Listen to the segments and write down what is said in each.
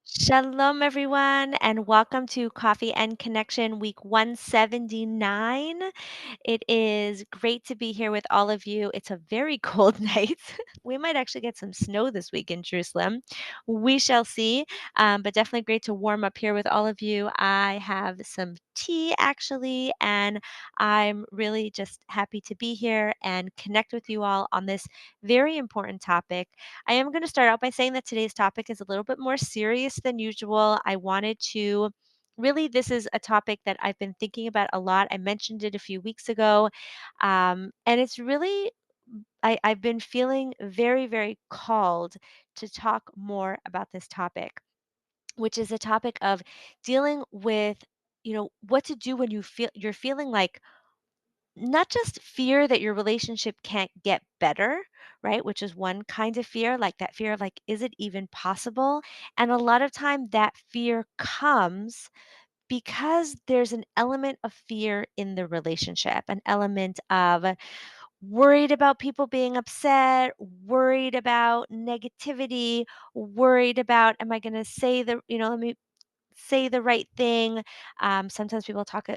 Shalom, everyone, and welcome to Coffee and Connection Week 179. It is great to be here with all of you. It's a very cold night. We might actually get some snow this week in Jerusalem. We shall see, but definitely great to warm up here with all of you. I have some tea actually, and I'm really just happy to be here and connect with you all on this very important topic. I am going to start out by saying that today's topic is a little bit more serious than usual. I wanted to really, this is a topic that I've been thinking about a lot. I mentioned it a few weeks ago. And it's really, I've been feeling very, very called to talk more about this topic, which is a topic of dealing with, what to do when you're feeling like not just fear that your relationship can't get better, right? Which is one kind of fear, like that fear of like, is it even possible? And a lot of time that fear comes because there's an element of fear in the relationship, an element of worried about people being upset, worried about negativity, worried about, am I going to say let me say the right thing. Sometimes people talk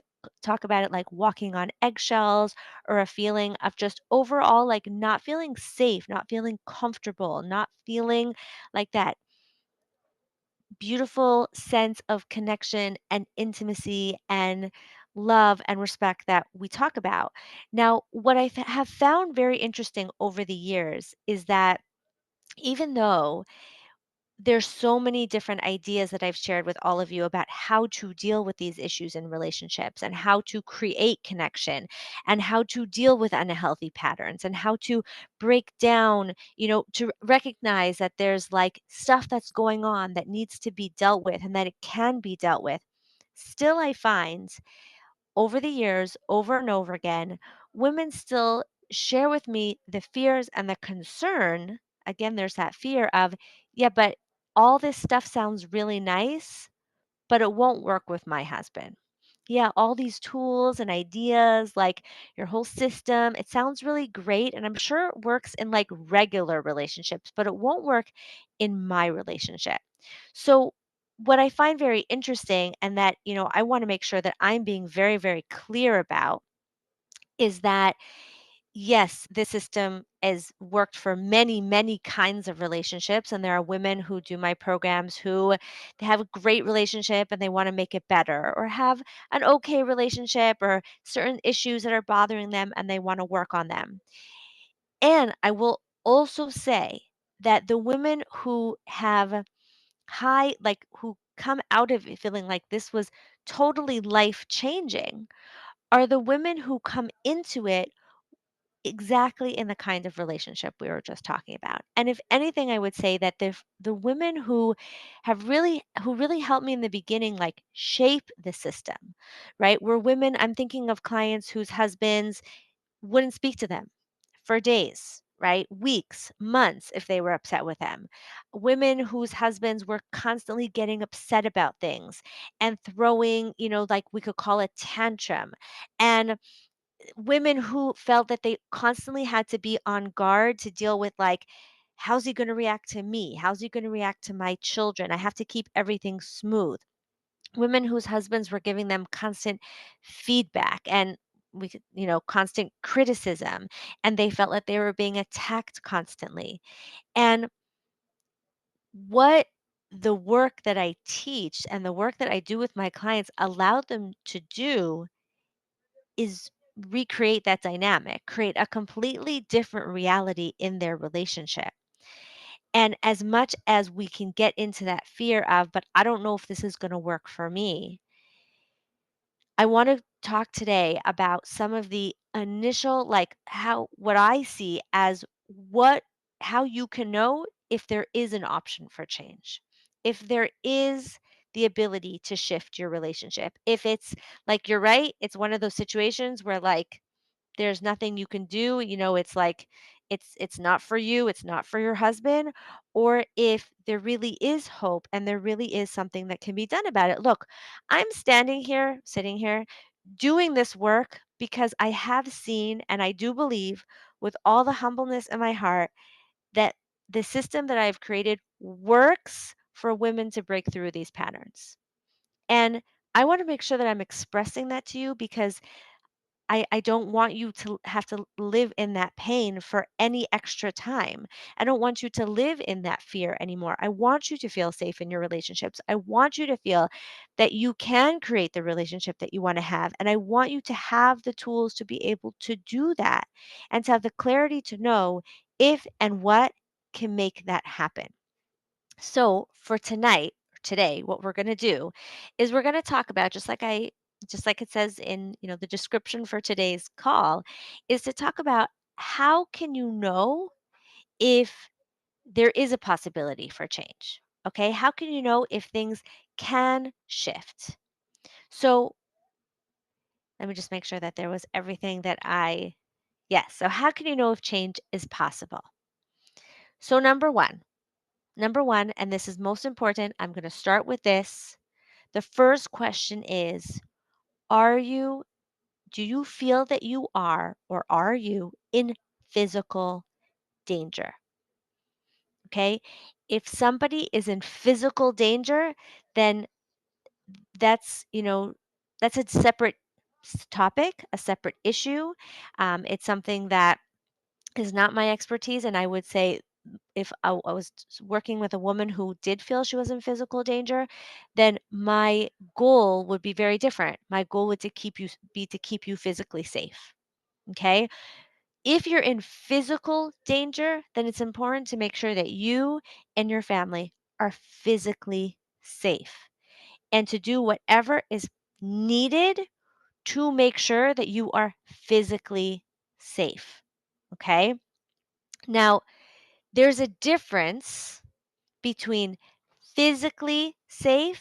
about it like walking on eggshells, or a feeling of just overall like not feeling safe, not feeling comfortable, not feeling like that beautiful sense of connection and intimacy and love and respect that we talk about. Now, what have found very interesting over the years is that even though there's so many different ideas that I've shared with all of you about how to deal with these issues in relationships and how to create connection and how to deal with unhealthy patterns and how to break down, to recognize that there's like stuff that's going on that needs to be dealt with and that it can be dealt with. Still, I find over the years, over and over again, women still share with me the fears and the concern. Again, there's that fear of, yeah, but all this stuff sounds really nice, but it won't work with my husband. Yeah, all these tools and ideas, like your whole system, it sounds really great. And I'm sure it works in like regular relationships, but it won't work in my relationship. So, what I find very interesting, and that, I want to make sure that I'm being very, very clear about, is that yes, this system has worked for many, many kinds of relationships. And there are women who do my programs who they have a great relationship and they want to make it better, or have an okay relationship or certain issues that are bothering them and they want to work on them. And I will also say that the women who have who come out of it feeling like this was totally life changing are the women who come into it exactly in the kind of relationship we were just talking about. And if anything, I would say that the women who really helped me in the beginning, like shape the system, right? Were women, I'm thinking of clients whose husbands wouldn't speak to them for days, right? Weeks, months if they were upset with them. Women whose husbands were constantly getting upset about things and throwing, like we could call a tantrum. And women who felt that they constantly had to be on guard to deal with like, how's he going to react to me? How's he going to react to my children? I have to keep everything smooth. Women whose husbands were giving them constant feedback and constant criticism, and they felt like they were being attacked constantly. And what the work that I teach and the work that I do with my clients allowed them to do is recreate that dynamic, create a completely different reality in their relationship. And as much as we can get into that fear of, but I don't know if this is going to work for me, I want to talk today about some of the initial, like what I see as how you can know if there is an option for change, if there is the ability to shift your relationship. If it's like, you're right, it's one of those situations where like, there's nothing you can do, it's like it's not for you, it's not for your husband, or if there really is hope and there really is something that can be done about it. Look, I'm standing here, sitting here, doing this work because I have seen and I do believe with all the humbleness in my heart that the system that I've created works for women to break through these patterns. And I want to make sure that I'm expressing that to you because I don't want you to have to live in that pain for any extra time. I don't want you to live in that fear anymore. I want you to feel safe in your relationships. I want you to feel that you can create the relationship that you want to have. And I want you to have the tools to be able to do that and to have the clarity to know if and what can make that happen. So for tonight, today, what we're going to do is we're going to talk about just like it says in, the description for today's call is to talk about how can you know if there is a possibility for change? Okay? How can you know if things can shift? So, let me just make sure that there was everything that I yes. So how can you know if change is possible? So number 1, and this is most important, I'm going to start with this. The first question is, are you do you feel that you are or are you in physical danger? Okay? If somebody is in physical danger, then that's a separate topic, a separate issue. It's something that is not my expertise, and I would say if I was working with a woman who did feel she was in physical danger, then my goal would be very different. My goal would be to keep you physically safe. Okay. If you're in physical danger, then it's important to make sure that you and your family are physically safe and to do whatever is needed to make sure that you are physically safe. Okay. Now, there's a difference between physically safe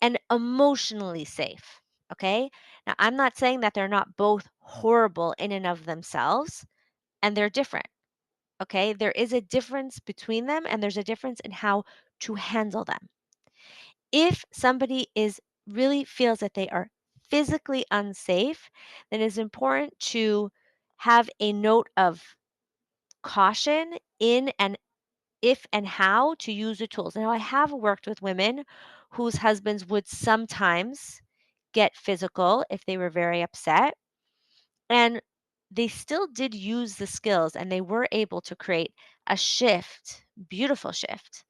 and emotionally safe. Okay. Now, I'm not saying that they're not both horrible in and of themselves, and they're different. Okay. There is a difference between them, and there's a difference in how to handle them. If somebody is really feels that they are physically unsafe, then it's important to have a note of caution in and if and how to use the tools. Now, I have worked with women whose husbands would sometimes get physical if they were very upset, and they still did use the skills and they were able to create a shift, beautiful shift,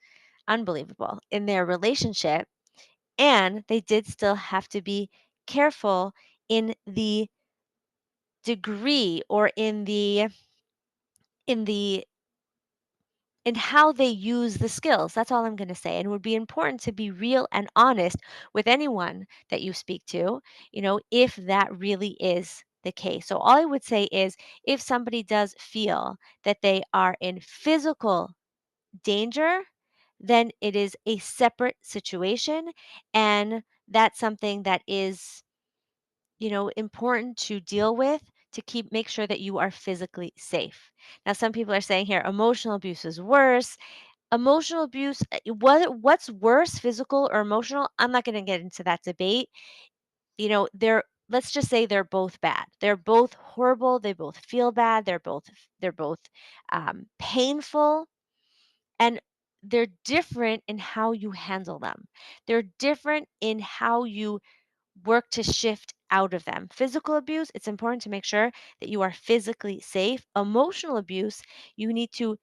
unbelievable in their relationship. And they did still have to be careful in the degree or in the in how they use the skills. That's all I'm going to say. And it would be important to be real and honest with anyone that you speak to, if that really is the case. So all I would say is if somebody does feel that they are in physical danger, then it is a separate situation and that's something that is, important to deal with to make sure that you are physically safe. Now some people are saying here emotional abuse is worse. Emotional abuse, what's worse, physical or emotional? I'm not going to get into that debate. They're let's just say they're both bad. They're both horrible. They both feel bad. They're both painful, and they're different in how you handle them. They're different in how you work to shift out of them. Physical abuse, it's important to make sure that you are physically safe. Emotional abuse, you need to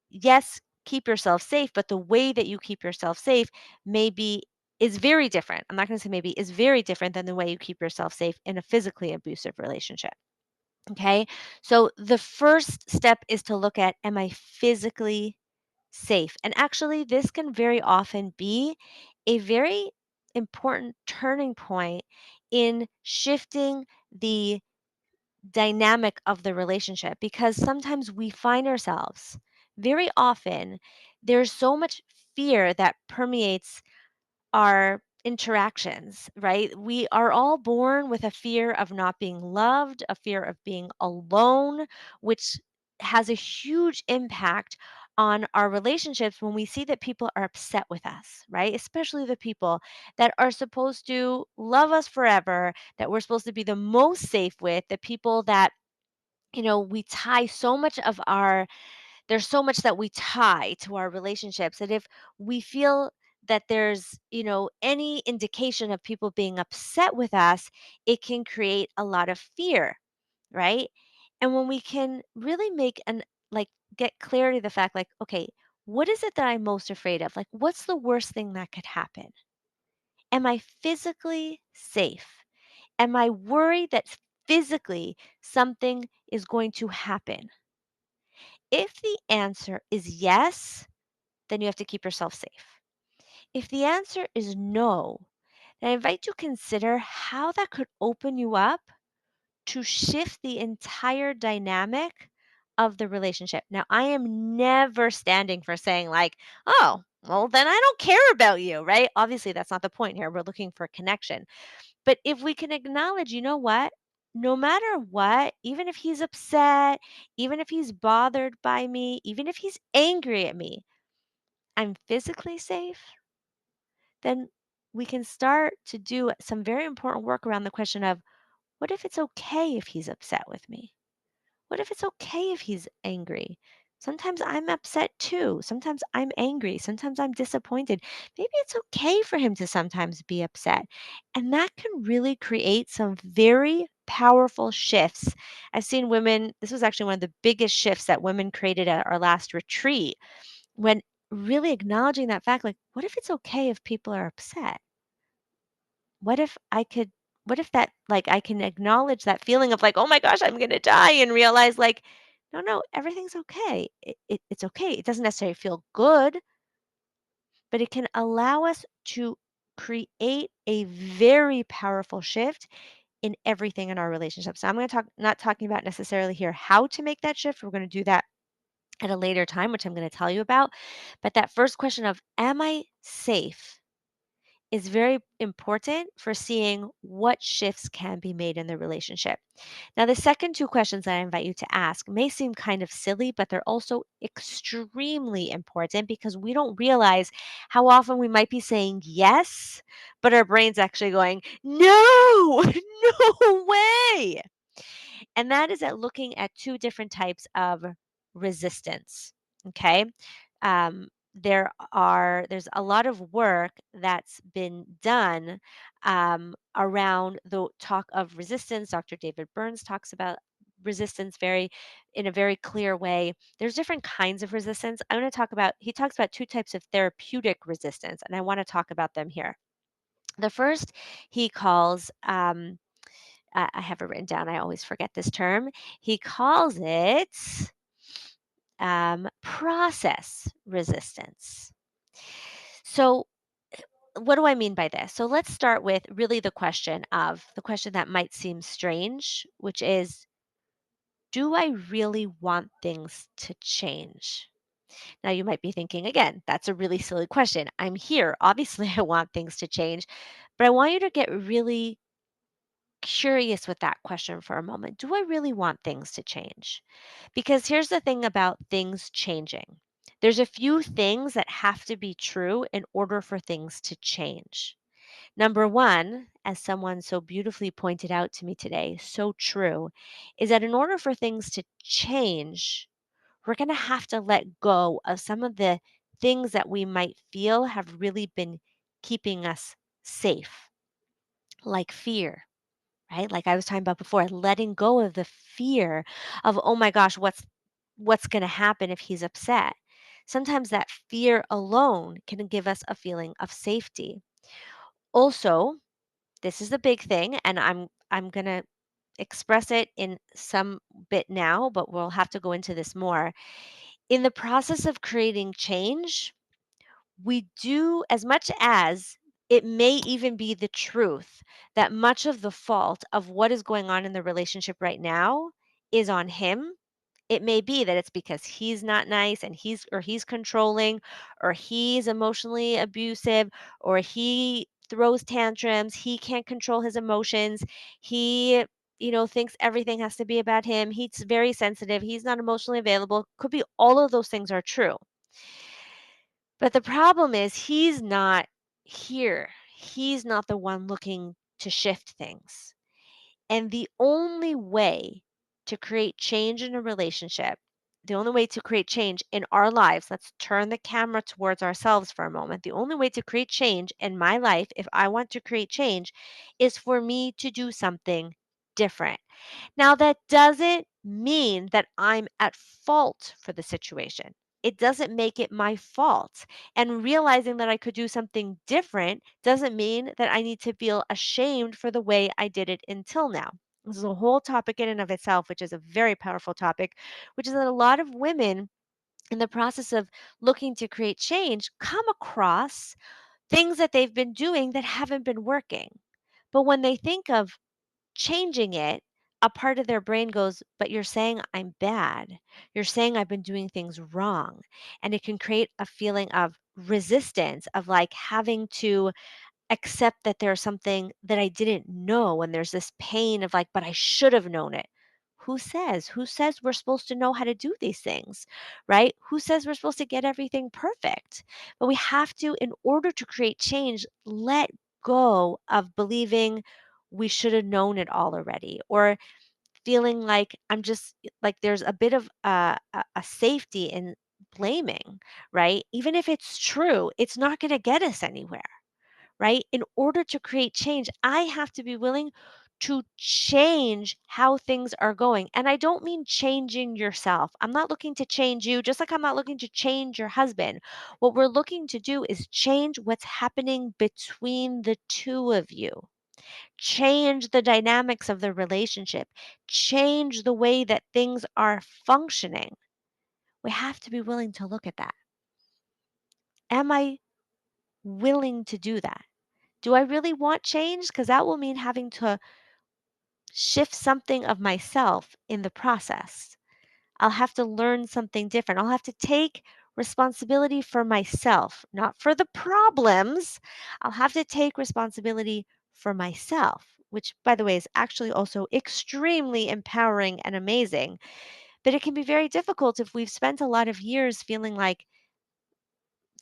yes, keep yourself safe, but the way that you keep yourself safe maybe is very different. I'm not going to say maybe is very different than the way you keep yourself safe in a physically abusive relationship. Okay. So the first step is to look at, am I physically safe? And actually, this can very often be a very important turning point in shifting the dynamic of the relationship because sometimes we find ourselves very often there's so much fear that permeates our interactions, right? We are all born with a fear of not being loved, a fear of being alone, which has a huge impact on our relationships when we see that people are upset with us, right? Especially the people that are supposed to love us forever, that we're supposed to be the most safe with, the people that we tie so much of our there's so much that we tie to our relationships that if we feel that there's, any indication of people being upset with us, it can create a lot of fear, right? And when we can really like, get clarity of the fact, like, okay, what is it that I'm most afraid of? Like, what's the worst thing that could happen? Am I physically safe? Am I worried that physically something is going to happen? If the answer is yes, then you have to keep yourself safe. If the answer is no, then I invite you to consider how that could open you up to shift the entire dynamic of the relationship. Now, I am never standing for saying, like, oh, well, then I don't care about you, right? Obviously, that's not the point here. We're looking for connection. But if we can acknowledge, you know what? No matter what, even if he's upset, even if he's bothered by me, even if he's angry at me, I'm physically safe, then we can start to do some very important work around the question of, what if it's okay if he's upset with me? What if it's okay if he's angry? Sometimes I'm upset too. Sometimes I'm angry. Sometimes I'm disappointed. Maybe it's okay for him to sometimes be upset. And that can really create some very powerful shifts. I've seen women, this was actually one of the biggest shifts that women created at our last retreat, when really acknowledging that fact, like, what if it's okay if people are upset? What if I could what if that, like, I can acknowledge that feeling of, like, "Oh my gosh, I'm gonna die," and realize, like, "No, no, everything's okay. It's okay." It doesn't necessarily feel good, but it can allow us to create a very powerful shift in everything in our relationships. So I'm gonna talk not talking about necessarily here how to make that shift. We're gonna do that at a later time, which I'm gonna tell you about. But that first question of, "Am I safe?" is very important for seeing what shifts can be made in the relationship. Now, the second two questions that I invite you to ask may seem kind of silly, but they're also extremely important because we don't realize how often we might be saying yes, but our brain's actually going, no, no way. And that is at looking at two different types of resistance. Okay. There's a lot of work that's been done around the talk of resistance. Dr. David Burns talks about resistance very in a very clear way. There's different kinds of resistance. I'm going to talk about He talks about two types of therapeutic resistance, and I want to talk about them here. The first he calls I have it written down. I always forget this term. He calls it process resistance. So, what do I mean by this? So, let's start with really the question that might seem strange, which is, do I really want things to change? Now, you might be thinking, again, that's a really silly question. I'm here. Obviously, I want things to change, but I want you to get really curious with that question for a moment. Do I really want things to change? Because here's the thing about things changing. There's a few things that have to be true in order for things to change. Number one, as someone so beautifully pointed out to me today, so true, is that in order for things to change, we're going to have to let go of some of the things that we might feel have really been keeping us safe, like fear, right? Like I was talking about before, letting go of the fear of, oh my gosh, what's going to happen if he's upset? Sometimes that fear alone can give us a feeling of safety. Also, this is the big thing, and I'm going to express it in some bit now, but we'll have to go into this more. In the process of creating change, we do, as much as it may even be the truth that much of the fault of what is going on in the relationship right now is on him. It may be that it's because he's not nice and he's controlling, or he's emotionally abusive, or he throws tantrums, he can't control his emotions, he thinks everything has to be about him, he's very sensitive, he's not emotionally available. Could be all of those things are true. But the problem is he's not here. He's not the one looking to shift things. And the only way to create change in a relationship, The only way to create change in our lives, let's turn the camera towards ourselves for a moment. The only way to create change in my life, if I want to create change, is for me to do something different. Now, that doesn't mean that I'm at fault for the situation. It doesn't make it my fault. And realizing that I could do something different doesn't mean that I need to feel ashamed for the way I did it until now. This is a whole topic in and of itself, which is a very powerful topic, which is that a lot of women, in the process of looking to create change, come across things that they've been doing that haven't been working. But when they think of changing it, a part of their brain goes, "But you're saying I'm bad. You're saying I've been doing things wrong." And it can create a feeling of resistance, of like having to accept that there's something that I didn't know. And there's this pain of like, "But I should have known it." Who says? Who says we're supposed to know how to do these things, right? Who says we're supposed to get everything perfect? But we have to, in order to create change, let go of believing we should have known it all already, or feeling like I'm just like there's a bit of a safety in blaming, right? Even if it's true, it's not going to get us anywhere, right? In order to create change, I have to be willing to change how things are going. And I don't mean changing yourself. I'm not looking to change you, just like I'm not looking to change your husband. What we're looking to do is change what's happening between the two of you, change the dynamics of the relationship, change the way that things are functioning. We have to be willing to look at that. Am I willing to do that? Do I really want change? Because that will mean having to shift something of myself in the process. I'll have to learn something different. I'll have to take responsibility for myself, not for the problems. I'll have to take responsibility for myself, which, by the way, is actually also extremely empowering and amazing. But it can be very difficult if we've spent a lot of years feeling like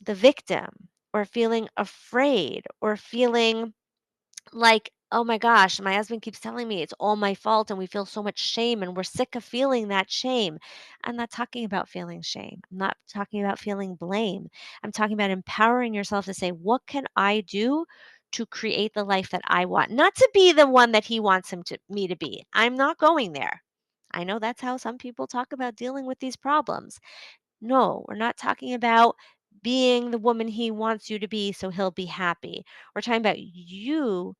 the victim, or feeling afraid, or feeling like, "Oh my gosh, my husband keeps telling me it's all my fault," and we feel so much shame and we're sick of feeling that shame. I'm not talking about feeling shame. I'm not talking about feeling blame. I'm talking about empowering yourself to say, "What can I do to create the life that I want?" Not to be the one that he wants me to be. I'm not going there. I know that's how some people talk about dealing with these problems. No, we're not talking about being the woman he wants you to be so he'll be happy. We're talking about you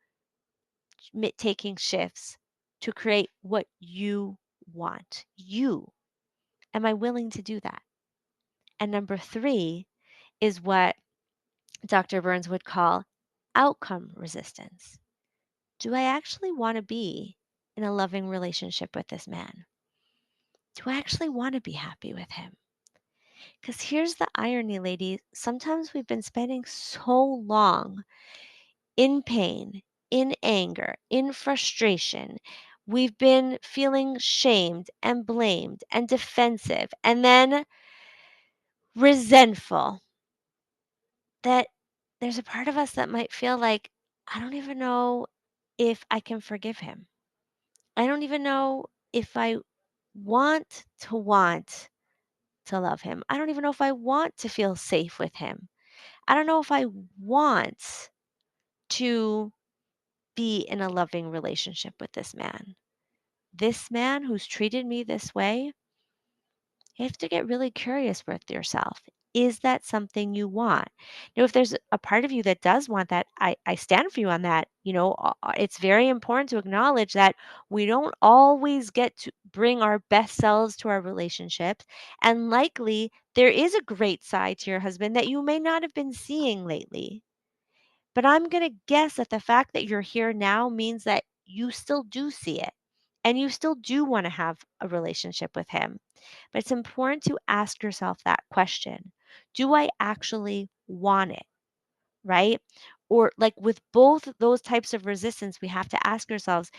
taking shifts to create what you want. You. Am I willing to do that? And number three is what Dr. Burns would call outcome resistance. Do I actually want to be in a loving relationship with this man? Do I actually want to be happy with him? Because here's the irony, ladies. Sometimes we've been spending so long in pain, in anger, in frustration. We've been feeling shamed and blamed and defensive and then resentful, that there's a part of us that might feel like, I don't even know if I can forgive him. I don't even know if I want to love him. I don't even know if I want to feel safe with him. I don't know if I want to be in a loving relationship with this man. This man who's treated me this way, you have to get really curious with yourself. Is that something you want? If there's a part of you that does want that, I stand for you on that. It's very important to acknowledge that we don't always get to bring our best selves to our relationships. And likely there is a great side to your husband that you may not have been seeing lately. But I'm going to guess that the fact that you're here now means that you still do see it and you still do want to have a relationship with him. But it's important to ask yourself that question. Do I actually want it? Right? Or like with both those types of resistance, we have to ask ourselves,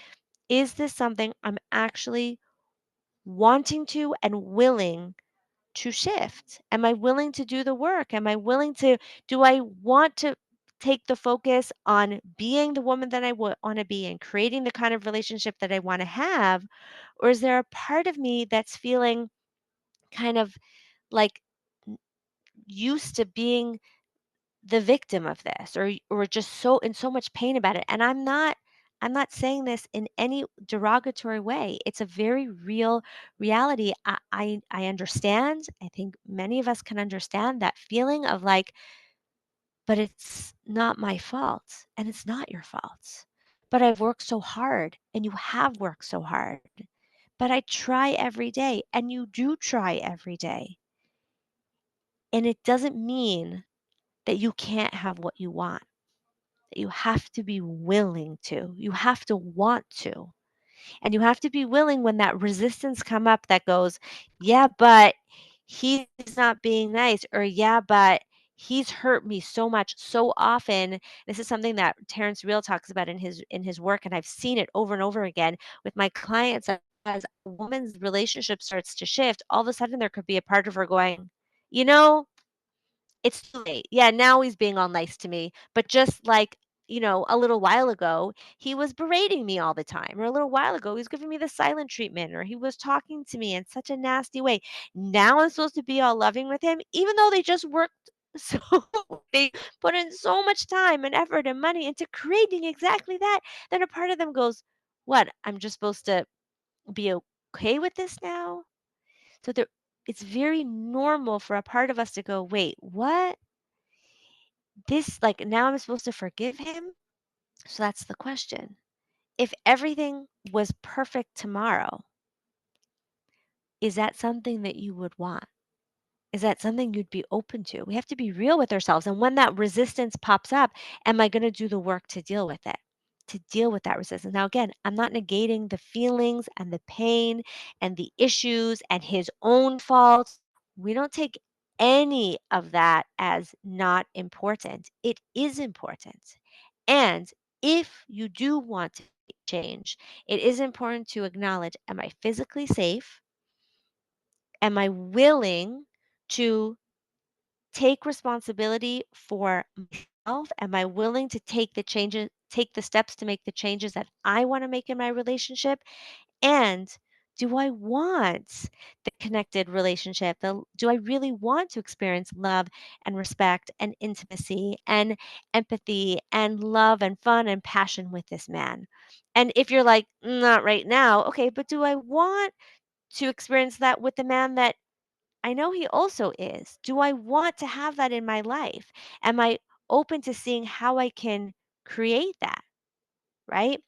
is this something I'm actually wanting to and willing to shift? Am I willing to do the work? Do I want to take the focus on being the woman that I want to be and creating the kind of relationship that I want to have? Or is there a part of me that's feeling kind of like n- used to being the victim of this or just so in so much pain about it. And I'm not saying this in any derogatory way. It's a very real reality. I understand. I think many of us can understand that feeling of like, but it's not my fault and it's not your fault. But I've worked so hard and you have worked so hard. But I try every day and you do try every day. And it doesn't mean that you can't have what you want. That you have to be willing to. You have to want to. And you have to be willing when that resistance come up that goes, "Yeah, but he's not being nice," or "Yeah, but he's hurt me so much so often." This is something that Terrence Real talks about in his work, and I've seen it over and over again with my clients as a woman's relationship starts to shift, all of a sudden there could be a part of her going, "You know, it's too late. Yeah, now he's being all nice to me, but just like, a little while ago, he was berating me all the time, or a little while ago, he was giving me the silent treatment, or he was talking to me in such a nasty way. Now I'm supposed to be all loving with him, even though they just worked so they put in so much time and effort and money into creating exactly that. Then a part of them goes, "What? I'm just supposed to be okay with this now?" So it's very normal for a part of us to go, "Wait, what? This like, now I'm supposed to forgive him?" So that's the question. If everything was perfect tomorrow, is that something that you would want? Is that something you'd be open to? We have to be real with ourselves. And when that resistance pops up, am I going to do the work to deal with it? To deal with that resistance. Now, again, I'm not negating the feelings and the pain and the issues and his own faults. We don't take any of that as not important. It is important. And if you do want to change, it is important to acknowledge, am I physically safe? Am I willing to take responsibility for myself? Am I willing to take the steps to make the changes that I want to make in my relationship? And do I want the connected relationship? Do I really want to experience love and respect and intimacy and empathy and love and fun and passion with this man? And if you're like, not right now, okay, but do I want to experience that with the man that I know he also is? Do I want to have that in my life? Am I open to seeing how I can create that? Right?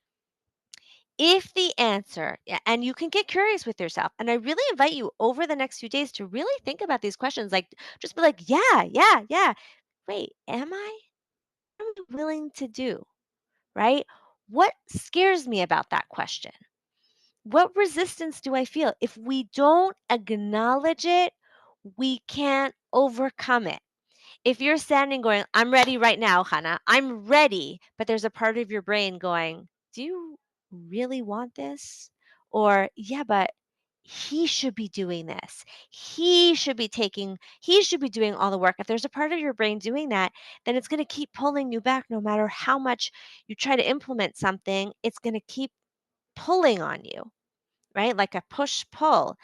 If the answer, and you can get curious with yourself, and I really invite you over the next few days to really think about these questions. Like, just be like, yeah, yeah, yeah. Wait, am I? What am I willing to do? Right? What scares me about that question? What resistance do I feel? If we don't acknowledge it, we can't overcome it. If you're standing going, "I'm ready right now, Hannah. I'm ready," but there's a part of your brain going, "Do you really want this?" Or, "Yeah, but he should be doing this. He should be doing all the work." If there's a part of your brain doing that, then it's going to keep pulling you back no matter how much you try to implement something. It's going to keep pulling on you, right? Like a push pull.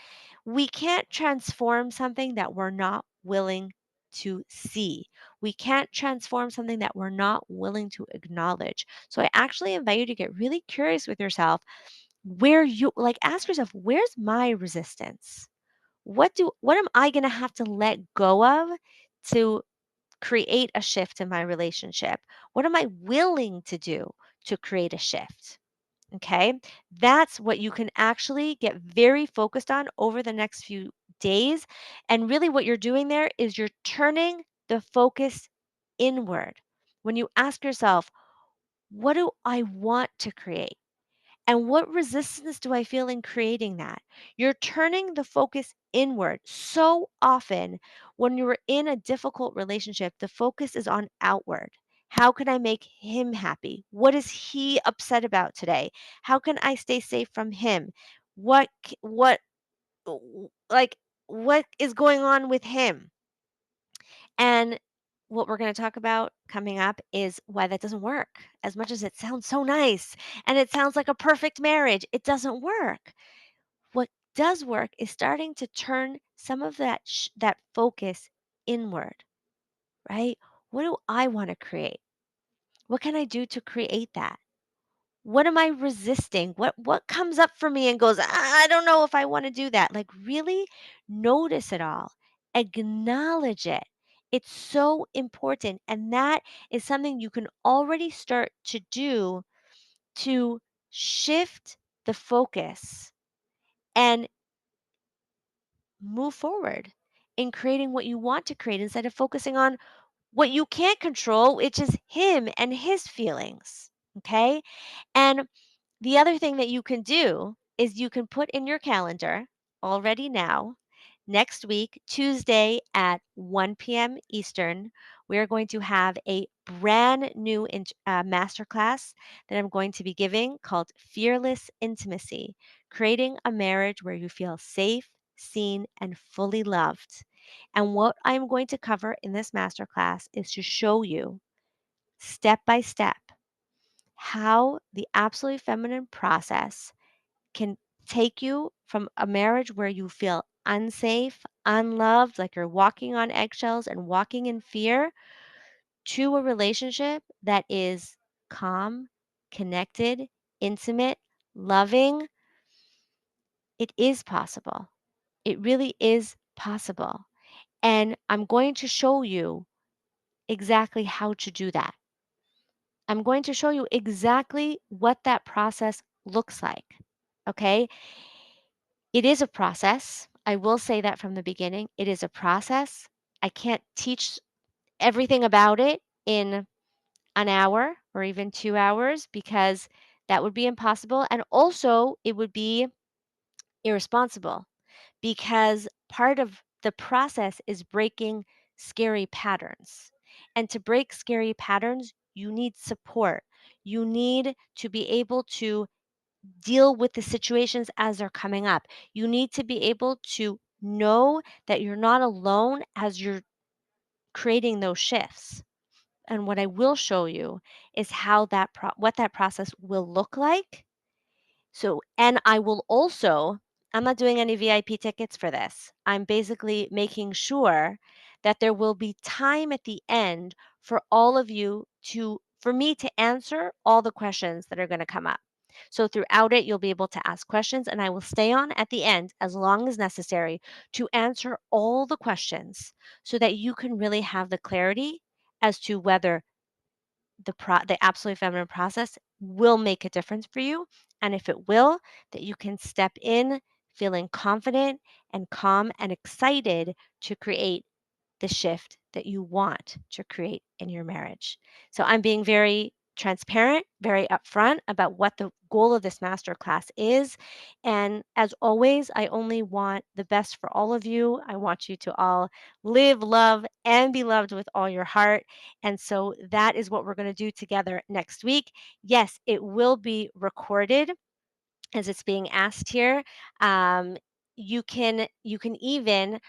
We can't transform something that we're not willing to see. We can't transform something that we're not willing to acknowledge. So I actually invite you to get really curious with yourself where you like ask yourself, where's my resistance? What am I going to have to let go of to create a shift in my relationship? What am I willing to do to create a shift? Okay. That's what you can actually get very focused on over the next few days. And really, what you're doing there is you're turning the focus inward. When you ask yourself, what do I want to create? And what resistance do I feel in creating that? You're turning the focus inward. So often, when you're in a difficult relationship, the focus is on outward. How can I make him happy? What is he upset about today? How can I stay safe from him? What, like, what is going on with him? And what we're going to talk about coming up is why that doesn't work. As much as it sounds so nice and it sounds like a perfect marriage, it doesn't work. What does work is starting to turn some of that focus inward, right? What do I want to create? What can I do to create that? What am I resisting? What comes up for me and goes, I don't know if I want to do that." Like really notice it all. Acknowledge it. It's so important, and that is something you can already start to do to shift the focus and move forward in creating what you want to create instead of focusing on what you can't control, which is him and his feelings. Okay? And the other thing that you can do is you can put in your calendar already now, next week, Tuesday at 1 p.m. Eastern, we are going to have a brand new masterclass that I'm going to be giving called Fearless Intimacy, creating a marriage where you feel safe, seen, and fully loved. And what I'm going to cover in this masterclass is to show you step by step how the absolutely feminine process can take you from a marriage where you feel unsafe, unloved, like you're walking on eggshells and walking in fear, to a relationship that is calm, connected, intimate, loving. It is possible. It really is possible. And I'm going to show you exactly how to do that. I'm going to show you exactly what that process looks like. Okay. It is a process. I will say that from the beginning. It is a process. I can't teach everything about it in an hour or even 2 hours because that would be impossible. And also, it would be irresponsible because part of the process is breaking scary patterns. And to break scary patterns, you need support. You need to be able to deal with the situations as they're coming up. You need to be able to know that you're not alone as you're creating those shifts. And what I will show you is how what that process will look like. So, and I will also, I'm not doing any VIP tickets for this. I'm basically making sure that there will be time at the end for all of you for me to answer all the questions that are going to come up. So, throughout it, you'll be able to ask questions, and I will stay on at the end as long as necessary to answer all the questions so that you can really have the clarity as to whether the absolutely feminine process will make a difference for you, and if it will, that you can step in feeling confident and calm and excited to create the shift that you want to create in your marriage. So I'm being very transparent, very upfront about what the goal of this masterclass is. And as always, I only want the best for all of you. I want you to all live, love, and be loved with all your heart. And so that is what we're going to do together next week. Yes, it will be recorded as it's being asked here. Um, you can even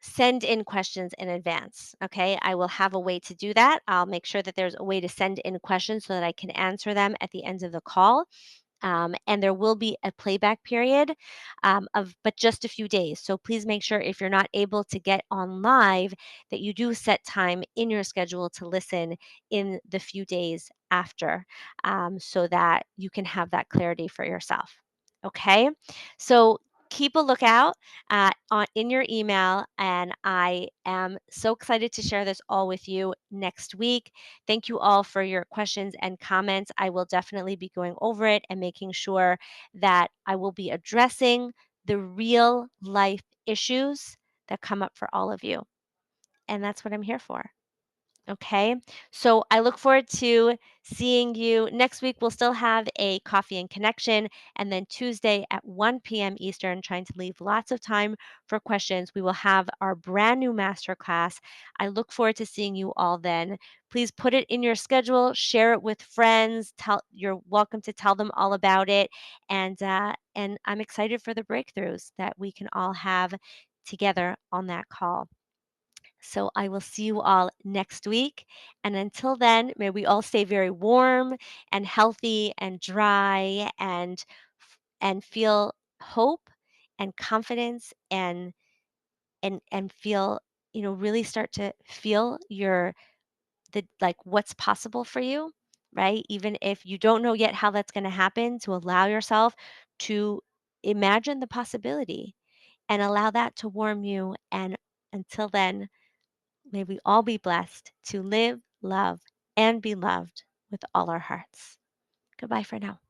send in questions in advance. Okay. I will have a way to do that. I'll make sure that there's a way to send in questions so that I can answer them at the end of the call. And there will be a playback period of but just a few days. So please make sure if you're not able to get on live that you do set time in your schedule to listen in the few days after, so that you can have that clarity for yourself. Okay, so keep a lookout in your email, and I am so excited to share this all with you next week. Thank you all for your questions and comments. I will definitely be going over it and making sure that I will be addressing the real life issues that come up for all of you. And that's what I'm here for. Okay. So I look forward to seeing you next week. We'll still have a coffee and connection. And then Tuesday at 1 p.m. Eastern, trying to leave lots of time for questions. We will have our brand new masterclass. I look forward to seeing you all then. Please put it in your schedule, share it with friends. You're welcome to tell them all about it. And I'm excited for the breakthroughs that we can all have together on that call. So I will see you all next week. And until then, may we all stay very warm and healthy and dry and feel hope and confidence and feel, really start to feel like what's possible for you, right? Even if you don't know yet how that's going to happen, to allow yourself to imagine the possibility and allow that to warm you. And until then, may we all be blessed to live, love, and be loved with all our hearts. Goodbye for now.